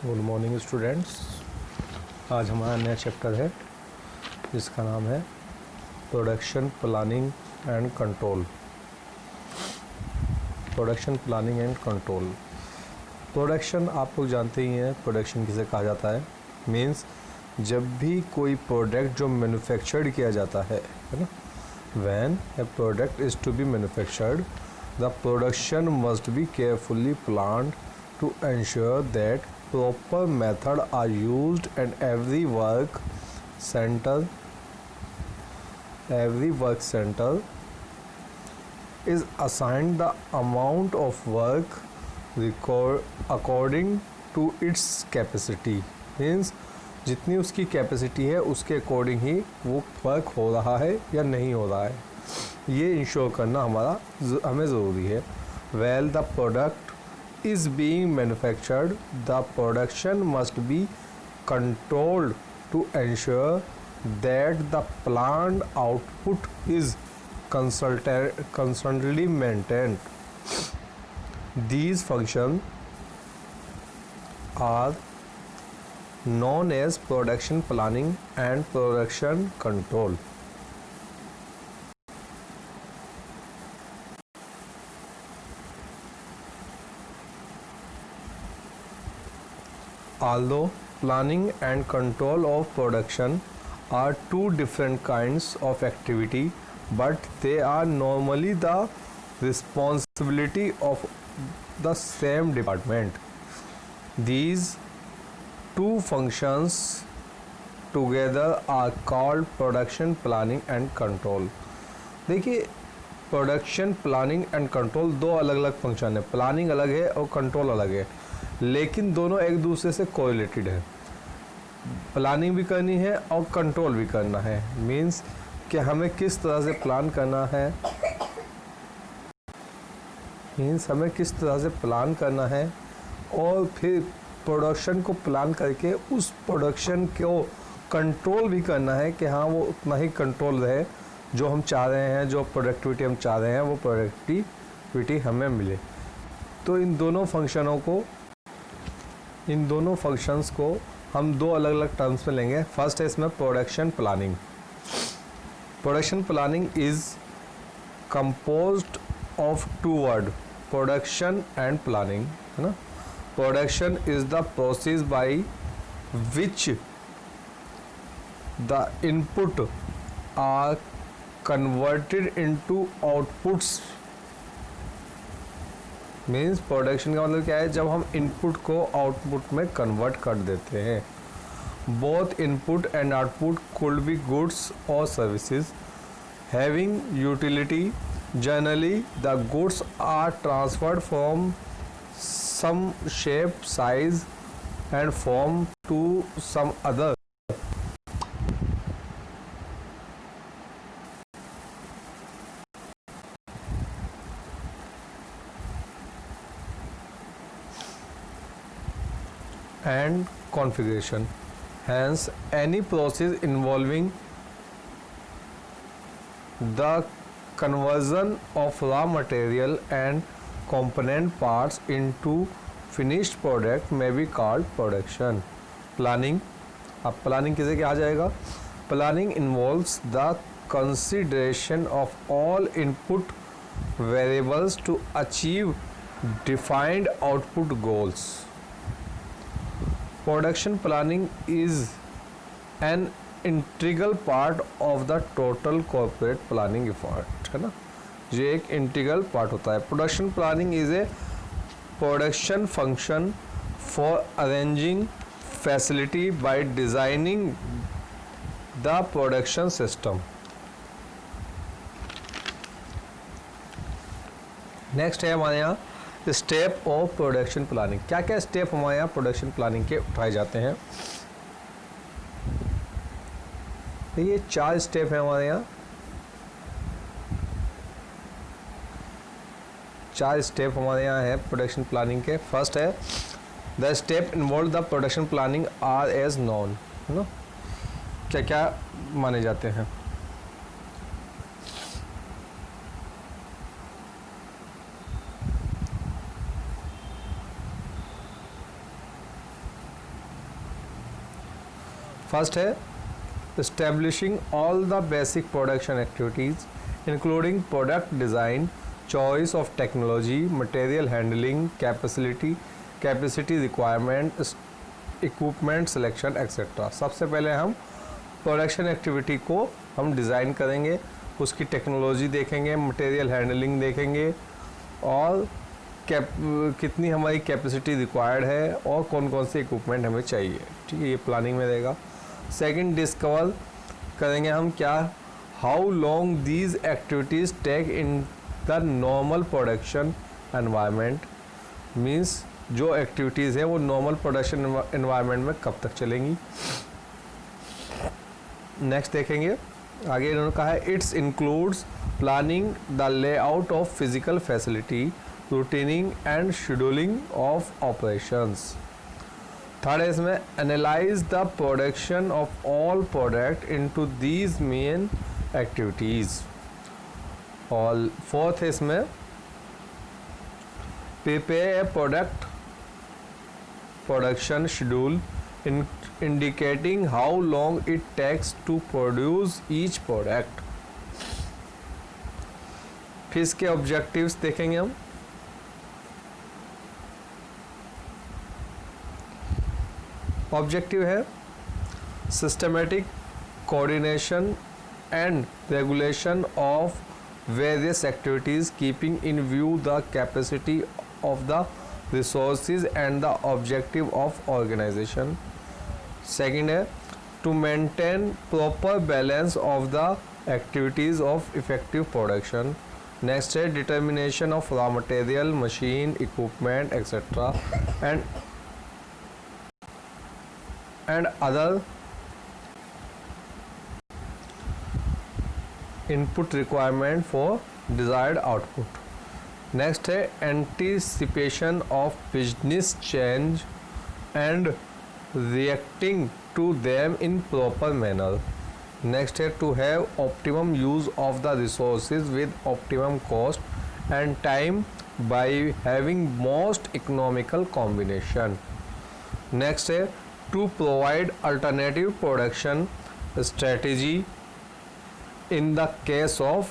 Good morning students. आज हमारा नया चैप्टर है जिसका नाम है production planning and control. Production planning and control. Production आप लोग जानते ही हैं, प्रोडक्शन किसे कहा जाता है। मीन्स जब भी कोई प्रोडक्ट जो मैन्युफैक्चर्ड किया जाता है ना, when a product is to be manufactured the production must be carefully planned to ensure that proper method are used and every work center is assigned the amount of work according to its capacity। Means जितनी उसकी capacity है उसके according ही वो work हो रहा है या नहीं हो रहा है, ये इंश्योर करना हमें ज़रूरी है। Well the product is being manufactured, the production must be controlled to ensure that the planned output is constantly maintained. These functions are known as production planning and production control. Although planning and control of production are two different kinds of activity, but they are normally the responsibility of the same department. These two functions together are called production planning and control. देखिए, production planning and control दो अलग अलग function है। Planning अलग है और control अलग है, लेकिन दोनों एक दूसरे से कोरिलेटेड है। प्लानिंग भी करनी है और कंट्रोल भी करना है। मींस कि हमें किस तरह से प्लान करना है, और फिर प्रोडक्शन को प्लान करके उस प्रोडक्शन को कंट्रोल भी करना है कि हाँ वो उतना ही कंट्रोल रहे जो हम चाह रहे हैं, जो प्रोडक्टिविटी हम चाह रहे हैं वो प्रोडक्टिविटी हमें मिले। तो इन दोनों फंक्शंस को हम दो अलग अलग टर्म्स में लेंगे। फर्स्ट है इसमें production planning. Production planning is composed of two word, production and planning, है ना। Production is the process by which the input are converted into outputs. Means production का मतलब क्या है, जब हम इनपुट को आउटपुट में कन्वर्ट कर देते हैं। Both input and output could be goods और services having utility. Generally the goods are transferred from some shape, size and form to some other. and configuration. Hence, any process involving the conversion of raw material and component parts into finished product may be called production. Planning. अब planning किसे क्या आ जाएगा? Planning involves the consideration of all input variables to achieve defined output goals. Production planning is an integral part of the total corporate planning effort, है ना। ये एक integral part होता है। Production planning is a production function for arranging facility by designing the production system. Next है हमारे यहाँ step of production planning. क्या क्या स्टेप हमारे यहाँ प्रोडक्शन प्लानिंग के उठाए जाते हैं। ये 4 स्टेप है हमारे यहाँ। 4 स्टेप हमारे यहाँ है प्रोडक्शन प्लानिंग के। फर्स्ट है the step involve the production planning are as known, है ना। क्या क्या माने जाते हैं। फर्स्ट है establishing all the basic production activities including product design, choice of technology, material handling, capacity requirement, equipment selection etc. सबसे पहले हम प्रोडक्शन एक्टिविटी को हम डिज़ाइन करेंगे, उसकी टेक्नोलॉजी देखेंगे, मटेरियल हैंडलिंग देखेंगे और कितनी हमारी कैपेसिटी रिक्वायर्ड है और कौन कौन से इक्विपमेंट हमें चाहिए। ठीक है, ये प्लानिंग में रहेगा। सेकंड डिस्कवर करेंगे हम क्या, how long these activities take in the normal production environment, means जो एक्टिविटीज़ है वो नॉर्मल प्रोडक्शन एनवायरनमेंट में कब तक चलेंगी। नेक्स्ट देखेंगे आगे इन्होंने कहा है it's includes planning the layout of physical facility, routing and scheduling of operations. Third है इसमें analyse the production of all product into these main activities. और फोर्थ है इसमें prepare a production schedule indicating how long it takes to produce each product। फिर इसके objectives देखेंगे हम। Objective है systematic coordination and regulation of various activities keeping in view the capacity of the resources and the objective of organisation. Second है to maintain proper balance of the activities of effective production. Next है determination of raw material, machine, equipment etcetera and other input requirement for desired output. Next है anticipation of business change and reacting to them in proper manner. Next है to have optimum use of the resources with optimum cost and time by having most economical combination. Next है to provide alternative production strategy in the case of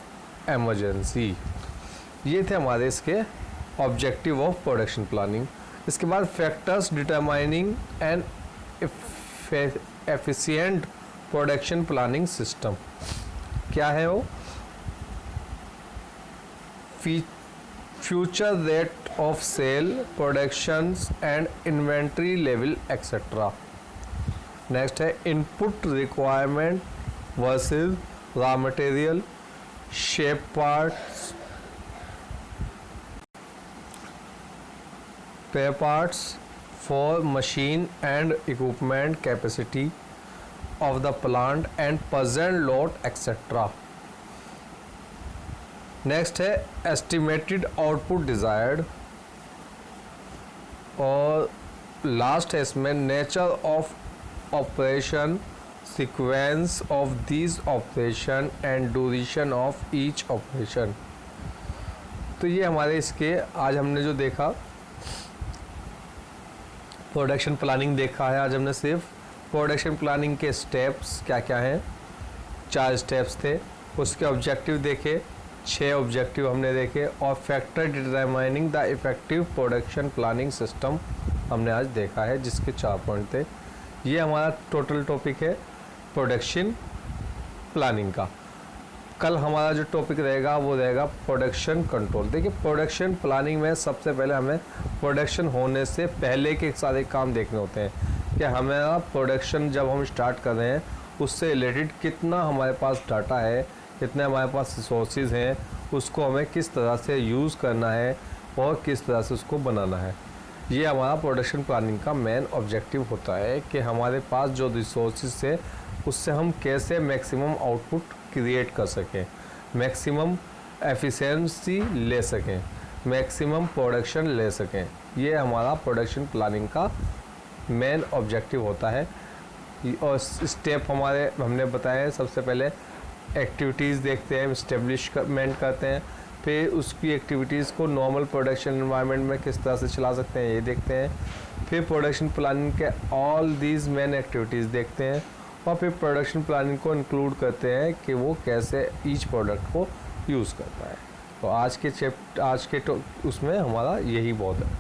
emergency। ये थे हमारे इसके objective of production planning. इसके बाद factors determining and efficient production planning system क्या है वो, future rate of sale, productions and inventory level etcetera. Next है input requirement versus raw material, shape parts, spare parts for machine and equipment capacity of the plant and present load etc. Next है estimated output desired और last है इसमें nature of operation, sequence of these operation and duration of each operation। तो ये हमारे इसके आज हमने जो देखा प्रोडक्शन प्लानिंग देखा है। आज हमने सिर्फ प्रोडक्शन प्लानिंग के स्टेप्स क्या क्या हैं, 4 स्टेप्स थे, उसके ऑब्जेक्टिव देखे, 6 ऑब्जेक्टिव हमने देखे और factor determining the effective production planning system हमने आज देखा है जिसके 4 पॉइंट थे। ये हमारा टोटल टॉपिक है प्रोडक्शन प्लानिंग का। कल हमारा जो टॉपिक रहेगा वो रहेगा प्रोडक्शन कंट्रोल। देखिए प्रोडक्शन प्लानिंग में सबसे पहले हमें प्रोडक्शन होने से पहले के सारे काम देखने होते हैं कि हमारा प्रोडक्शन जब हम स्टार्ट कर रहे हैं उससे रिलेटेड कितना हमारे पास डाटा है, कितने हमारे पास रिसोर्सेज हैं, उसको हमें किस तरह से यूज़ करना है और किस तरह से उसको बनाना है। ये हमारा प्रोडक्शन प्लानिंग का मेन ऑब्जेक्टिव होता है कि हमारे पास जो रिसोर्सेज है उससे हम कैसे मैक्सिमम आउटपुट क्रिएट कर सकें, मैक्सिमम एफिशिएंसी ले सकें, मैक्सिमम प्रोडक्शन ले सकें। ये हमारा प्रोडक्शन प्लानिंग का मेन ऑब्जेक्टिव होता है। और स्टेप हमारे हमने बताए, सबसे पहले एक्टिविटीज़ देखते हैं, इस्टेब्लिशमेंट करते हैं, फिर उसकी एक्टिविटीज़ को नॉर्मल प्रोडक्शन एनवायरनमेंट में किस तरह से चला सकते हैं ये देखते हैं, फिर प्रोडक्शन प्लानिंग के ऑल दीज मेन एक्टिविटीज़ देखते हैं, और फिर प्रोडक्शन प्लानिंग को इंक्लूड करते हैं कि वो कैसे ईच प्रोडक्ट को यूज़ करता है। तो आज के उसमें हमारा यही बहुत है।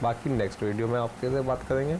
बाकी नेक्स्ट वीडियो में आपके से बात करेंगे।